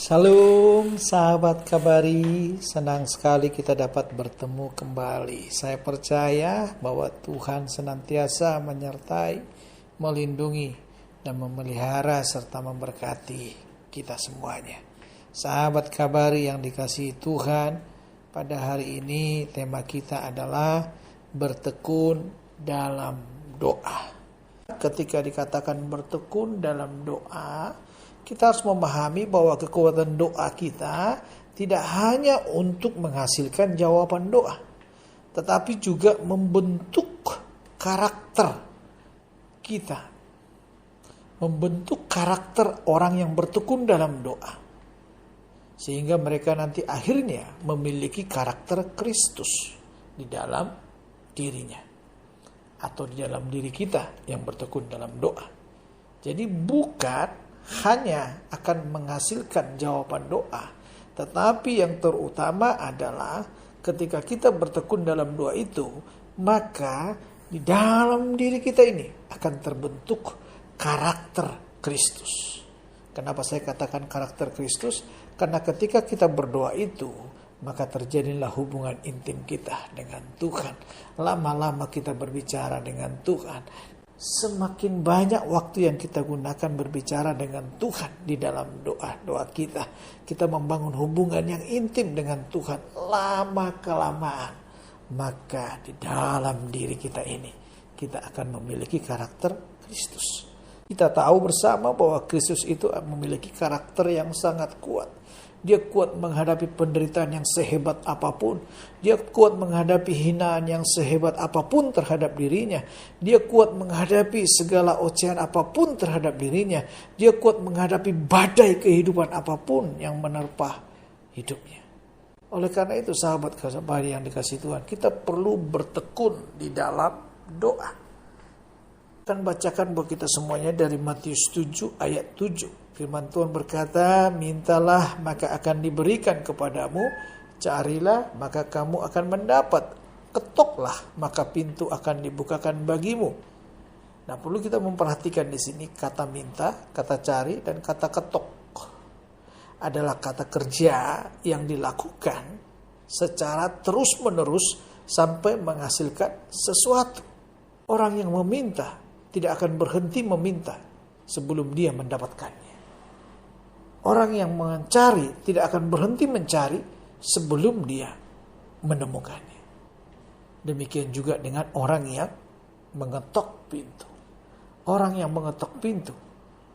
Shalom sahabat Kabari, senang sekali kita dapat bertemu kembali. Saya percaya bahwa Tuhan senantiasa menyertai, melindungi, dan memelihara serta memberkati kita semuanya. Sahabat Kabari yang dikasihi Tuhan, pada hari ini tema kita adalah bertekun dalam doa. Ketika dikatakan bertekun dalam doa, kita harus memahami bahwa kekuatan doa kita tidak hanya untuk menghasilkan jawaban doa, tetapi juga membentuk karakter kita, membentuk karakter orang yang bertekun dalam doa, sehingga mereka nanti akhirnya memiliki karakter Kristus di dalam dirinya, atau di dalam diri kita yang bertekun dalam doa. Jadi bukan hanya akan menghasilkan jawaban doa, tetapi yang terutama adalah ketika kita bertekun dalam doa itu, maka di dalam diri kita ini akan terbentuk karakter Kristus. Kenapa saya katakan karakter Kristus? Karena ketika kita berdoa itu, maka terjadilah hubungan intim kita dengan Tuhan. Lama-lama kita berbicara dengan Tuhan. Semakin banyak waktu yang kita gunakan berbicara dengan Tuhan di dalam doa-doa kita, kita membangun hubungan yang intim dengan Tuhan lama-kelamaan, maka di dalam diri kita ini kita akan memiliki karakter Kristus. Kita tahu bersama bahwa Kristus itu memiliki karakter yang sangat kuat. Dia kuat menghadapi penderitaan yang sehebat apapun. Dia kuat menghadapi hinaan yang sehebat apapun terhadap dirinya. Dia kuat menghadapi segala ocehan apapun terhadap dirinya. Dia kuat menghadapi badai kehidupan apapun yang menerpa hidupnya. Oleh karena itu sahabat yang dikasihi Tuhan, kita perlu bertekun di dalam doa. Akan bacakan buat kita semuanya dari Matius 7 ayat 7. Firman Tuhan berkata, mintalah maka akan diberikan kepadamu, carilah maka kamu akan mendapat, ketoklah maka pintu akan dibukakan bagimu. Nah, perlu kita memperhatikan di sini kata minta, kata cari, dan kata ketok. Adalah kata kerja yang dilakukan secara terus-menerus sampai menghasilkan sesuatu. Orang yang meminta tidak akan berhenti meminta sebelum dia mendapatkannya. Orang yang mencari tidak akan berhenti mencari sebelum dia menemukannya. Demikian juga dengan orang yang mengetok pintu. Orang yang mengetok pintu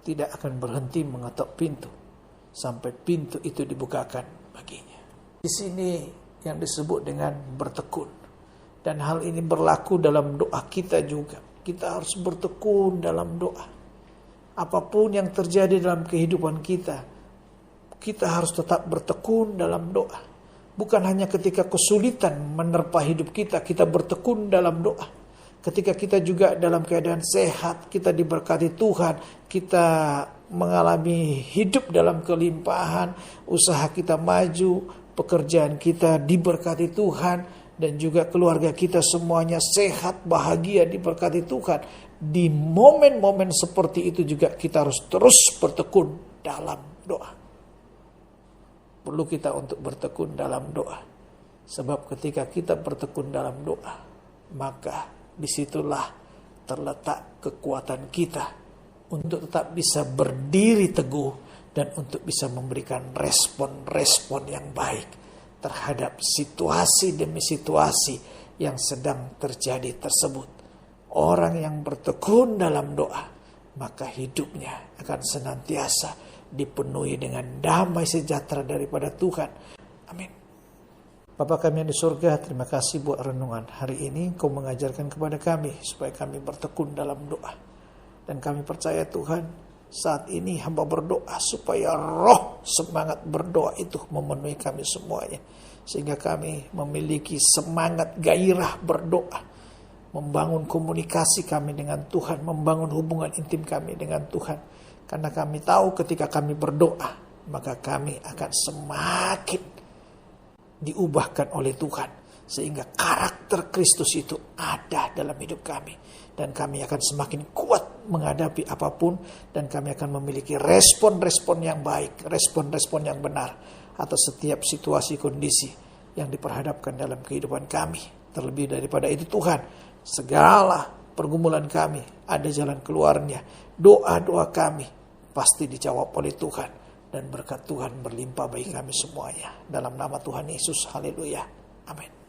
tidak akan berhenti mengetok pintu sampai pintu itu dibukakan baginya. Di sini yang disebut dengan bertekun. Dan hal ini berlaku dalam doa kita juga. Kita harus bertekun dalam doa. Apapun yang terjadi dalam kehidupan kita, kita harus tetap bertekun dalam doa. Bukan hanya ketika kesulitan menerpa hidup kita, kita bertekun dalam doa. Ketika kita juga dalam keadaan sehat, kita diberkati Tuhan, kita mengalami hidup dalam kelimpahan, usaha kita maju, pekerjaan kita diberkati Tuhan, dan juga keluarga kita semuanya sehat, bahagia, diberkati Tuhan. Di momen-momen seperti itu juga kita harus terus bertekun dalam doa. Perlu kita untuk bertekun dalam doa. Sebab ketika kita bertekun dalam doa, maka disitulah terletak kekuatan kita untuk tetap bisa berdiri teguh dan untuk bisa memberikan respon-respon yang baik terhadap situasi demi situasi yang sedang terjadi tersebut. Orang yang bertekun dalam doa, maka hidupnya akan senantiasa dipenuhi dengan damai sejahtera daripada Tuhan. Amin. Bapa kami yang di surga, terima kasih buat renungan hari ini. Kau mengajarkan kepada kami supaya kami bertekun dalam doa. Dan kami percaya Tuhan, saat ini hamba berdoa supaya roh semangat berdoa itu memenuhi kami semuanya. Sehingga kami memiliki semangat gairah berdoa. Membangun komunikasi kami dengan Tuhan. Membangun hubungan intim kami dengan Tuhan. Karena kami tahu ketika kami berdoa, maka kami akan semakin diubahkan oleh Tuhan. Sehingga karakter Kristus itu ada dalam hidup kami. Dan kami akan semakin kuat menghadapi apapun, dan kami akan memiliki respon-respon yang baik, respon-respon yang benar atas setiap situasi kondisi yang diperhadapkan dalam kehidupan kami. Terlebih daripada itu Tuhan, segala pergumulan kami ada jalan keluarnya. Doa-doa kami pasti dijawab oleh Tuhan, dan berkat Tuhan berlimpah bagi kami semuanya. Dalam nama Tuhan Yesus, haleluya, amin.